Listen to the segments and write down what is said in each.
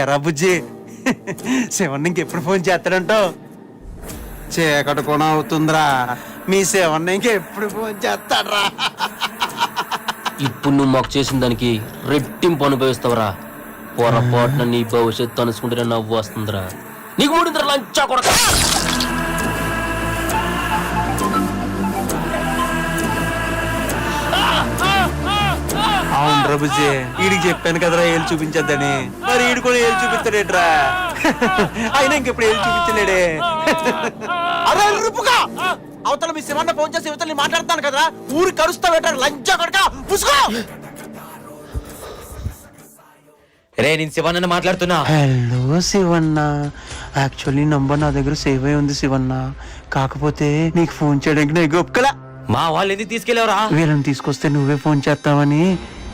ఎరా బుజ్జి, శివన్ ఇంకెప్పుడు ఫోన్ చేస్తాడంటావు? చీకటి కూడా అవుతుందిరా, మీ శివన్ ఇంకెప్పుడు ఫోన్ చేస్తాడ్రా? ఇప్పుడు నువ్వు మాకు చేసిన దానికి రెట్టింపు అనుభవిస్తావురా. పొరపాటున నీ భవిష్యత్తు అనుకుంటే నవ్వు వస్తుందిరా. నీకు మూడింద్ర లంచా కొడక. అవునరా బుజ్జి, వీడికి చెప్పాను కదరా ఏళ్ళు చూపించద్దని, మరి వీడు కూడా ఏళ్ళు చూపిస్తాడేట్రా? అయినా ఇంకెప్పుడు ఏళ్ళు చూపించలేడే. అరే రుపుగా, అవతల మీ శివన్న ఫోన్ చేసి యువతల్ని మాట్లాడతాను కదరా, ఊరు కరుస్తావేట్రా లంచా కొడక, పుసుకో. రే నేను శివన్న మాట్లాడుతున్నా. హలో శివన్న, యాక్చువల్లీ నంబర్ నా దగ్గర సేవ్ అయి ఉంది శివన్న, కాకపోతే నీకు ఫోన్ చేయడానికి నాకు ఒప్పుకోలే. మా వాళ్ళు ఎందుకు తీసుకెళ్లేవరా? వీళ్ళని తీసుకొస్తే నువ్వే ఫోన్ చేస్తావని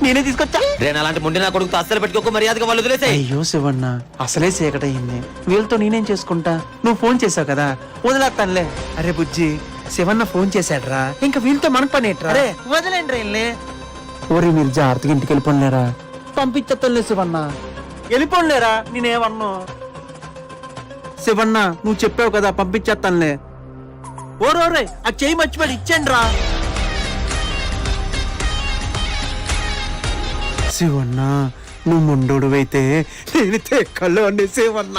నేనే తీసుకొచ్చా. రే అలాంటి ముండి నా కొడుకు అస్సలు పెట్టుకోక మర్యాదగా వాళ్ళు వదిలేసాయి. అయ్యో శివన్న, అసలే చీకటయింది, వీళ్ళతో నేనేం చేసుకుంటా? నువ్వు ఫోన్ చేసావు కదా, వదిలేస్తానులే. అరే బుజ్జి, శివన్న ఫోన్ చేశాడ్రా, ఇంకా వీళ్ళతో మనకు పని ఏంట్రా? వదిలేండి రైల్ని. ఓరి మీరు జాగ్రత్తగా ఇంటికి వెళ్ళిపోలేరా? పంపించలే శివన్న, వెళ్ళిపోలేరా? నేనేమన్నా శివన్న, నువ్వు చెప్పావు కదా పంపించేస్తానులే. ఓరోరే, ఆ చెయ్యి మర్చిపోయి ఇచ్చేయండి రా. శివన్న, నువ్వు ముండోడు అయితే నేను తెక్కల్లో శివన్న.